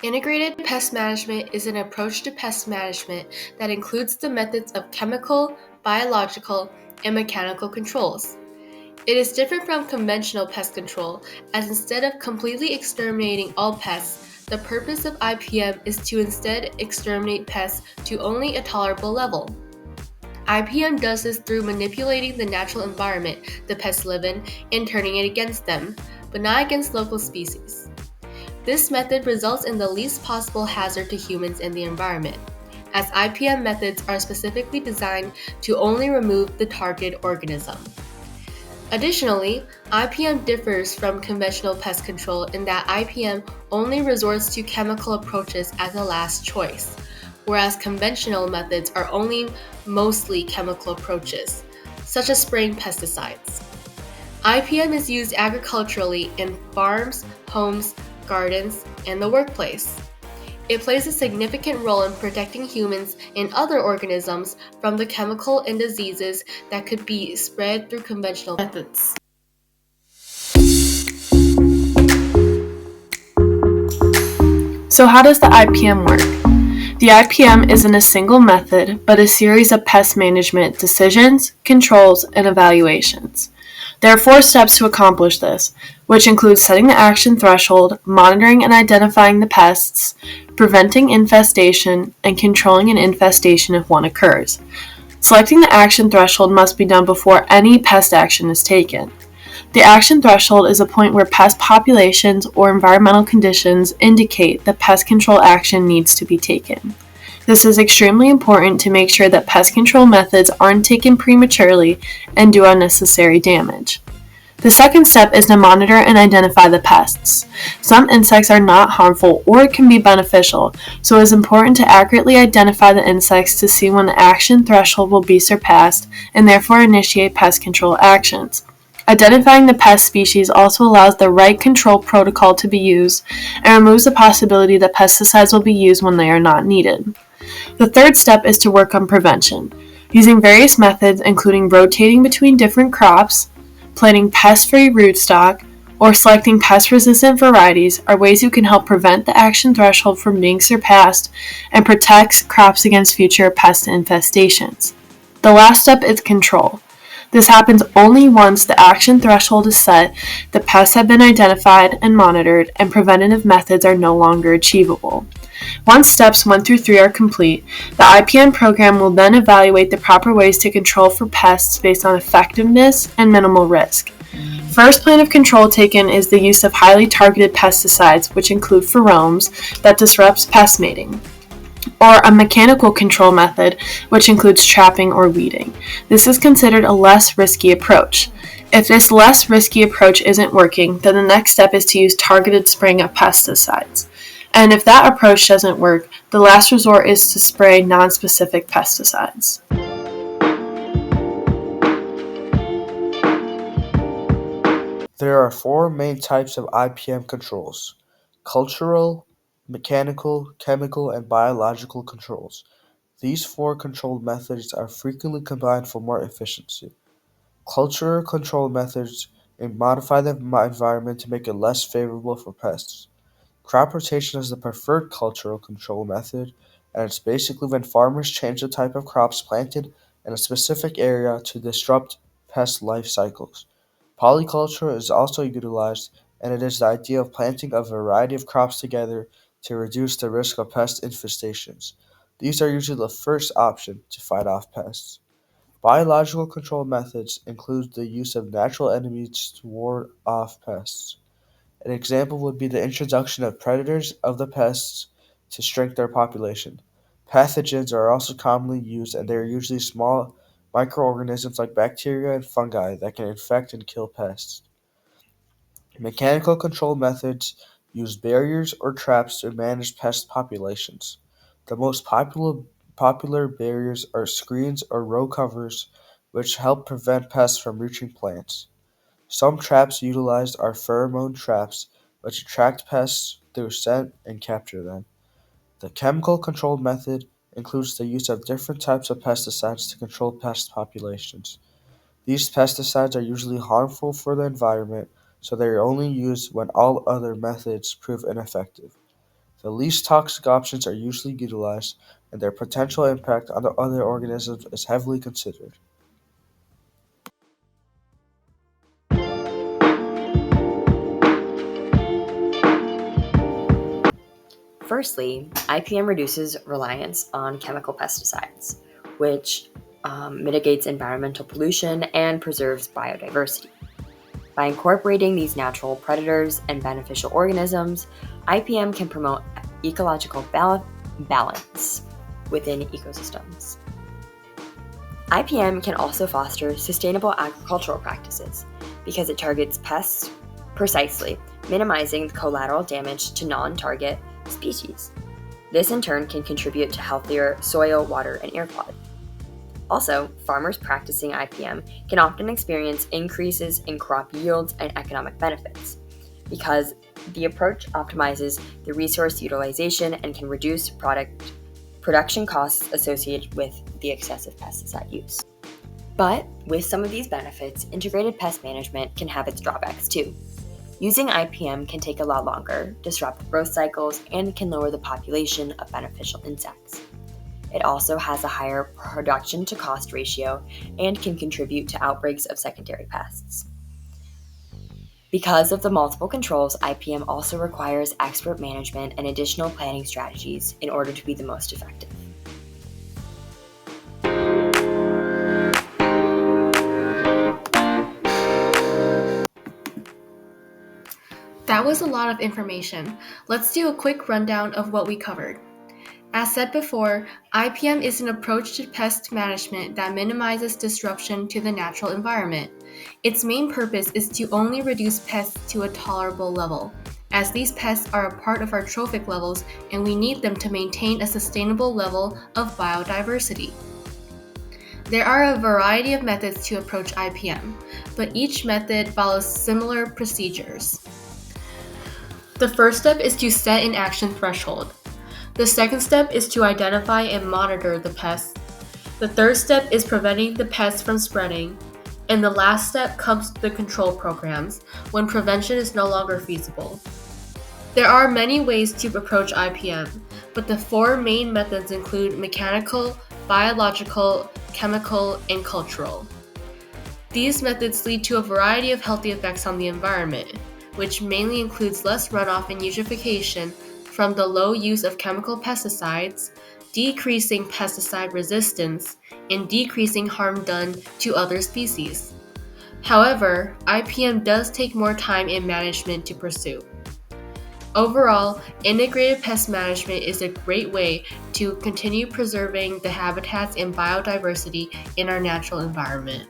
Integrated pest management is an approach to pest management that includes the methods of chemical, biological, and mechanical controls. It is different from conventional pest control, as instead of completely exterminating all pests, the purpose of IPM is to instead exterminate pests to only a tolerable level. IPM does this through manipulating the natural environment the pests live in and turning it against them, but not against local species. This method results in the least possible hazard to humans and the environment, as IPM methods are specifically designed to only remove the target organism. Additionally, IPM differs from conventional pest control in that IPM only resorts to chemical approaches as a last choice, whereas conventional methods are only mostly chemical approaches, such as spraying pesticides. IPM is used agriculturally in farms, homes, gardens, and the workplace. It plays a significant role in protecting humans and other organisms from the chemical and diseases that could be spread through conventional methods. So how does the IPM work? The IPM isn't a single method, but a series of pest management decisions, controls, and evaluations. There are 4 steps to accomplish this, which include setting the action threshold, monitoring and identifying the pests, preventing infestation, and controlling an infestation if one occurs. Selecting the action threshold must be done before any pest action is taken. The action threshold is a point where pest populations or environmental conditions indicate that pest control action needs to be taken. This is extremely important to make sure that pest control methods aren't taken prematurely and do unnecessary damage. The second step is to monitor and identify the pests. Some insects are not harmful or can be beneficial, so it is important to accurately identify the insects to see when the action threshold will be surpassed and therefore initiate pest control actions. Identifying the pest species also allows the right control protocol to be used and removes the possibility that pesticides will be used when they are not needed. The third step is to work on prevention. Using various methods, including rotating between different crops, planting pest-free rootstock, or selecting pest-resistant varieties, are ways you can help prevent the action threshold from being surpassed and protects crops against future pest infestations. The last step is control. This happens only once the action threshold is set, the pests have been identified and monitored, and preventative methods are no longer achievable. Once steps 1 through 3 are complete, the IPM program will then evaluate the proper ways to control for pests based on effectiveness and minimal risk. First plan of control taken is the use of highly targeted pesticides, which include pheromones, that disrupts pest mating, or a mechanical control method, which includes trapping or weeding. This is considered a less risky approach. If this less risky approach isn't working, then the next step is to use targeted spraying of pesticides. And if that approach doesn't work, the last resort is to spray non-specific pesticides. There are 4 main types of IPM controls: cultural, mechanical, chemical, and biological controls. These 4 control methods are frequently combined for more efficiency. Cultural control methods modify the environment to make it less favorable for pests. Crop rotation is the preferred cultural control method, and it's basically when farmers change the type of crops planted in a specific area to disrupt pest life cycles. Polyculture is also utilized, and it is the idea of planting a variety of crops together to reduce the risk of pest infestations. These are usually the first option to fight off pests. Biological control methods include the use of natural enemies to ward off pests. An example would be the introduction of predators of the pests to shrink their population. Pathogens are also commonly used, and they are usually small microorganisms like bacteria and fungi that can infect and kill pests. Mechanical control methods use barriers or traps to manage pest populations. The most popular barriers are screens or row covers, which help prevent pests from reaching plants. Some traps utilized are pheromone traps, which attract pests through scent and capture them. The chemical control method includes the use of different types of pesticides to control pest populations. These pesticides are usually harmful for the environment, so they are only used when all other methods prove ineffective. The least toxic options are usually utilized, and their potential impact on the other organisms is heavily considered. Firstly, IPM reduces reliance on chemical pesticides, which mitigates environmental pollution and preserves biodiversity. By incorporating these natural predators and beneficial organisms, IPM can promote ecological balance within ecosystems. IPM can also foster sustainable agricultural practices because it targets pests precisely, minimizing the collateral damage to non-target species. This in turn can contribute to healthier soil, water, and air quality. Also, farmers practicing IPM can often experience increases in crop yields and economic benefits because the approach optimizes the resource utilization and can reduce production costs associated with the excessive pesticide use. But with some of these benefits, integrated pest management can have its drawbacks too. Using IPM can take a lot longer, disrupt growth cycles, and can lower the population of beneficial insects. It also has a higher production to cost ratio and can contribute to outbreaks of secondary pests. Because of the multiple controls, IPM also requires expert management and additional planning strategies in order to be the most effective. That was a lot of information. Let's do a quick rundown of what we covered. As said before, IPM is an approach to pest management that minimizes disruption to the natural environment. Its main purpose is to only reduce pests to a tolerable level, as these pests are a part of our trophic levels and we need them to maintain a sustainable level of biodiversity. There are a variety of methods to approach IPM, but each method follows similar procedures. The first step is to set an action threshold. The second step is to identify and monitor the pests. The third step is preventing the pests from spreading. And the last step comes to the control programs, when prevention is no longer feasible. There are many ways to approach IPM, but the four main methods include mechanical, biological, chemical, and cultural. These methods lead to a variety of healthy effects on the environment, which mainly includes less runoff and eutrophication from the low use of chemical pesticides, decreasing pesticide resistance, and decreasing harm done to other species. However, IPM does take more time and management to pursue. Overall, integrated pest management is a great way to continue preserving the habitats and biodiversity in our natural environment.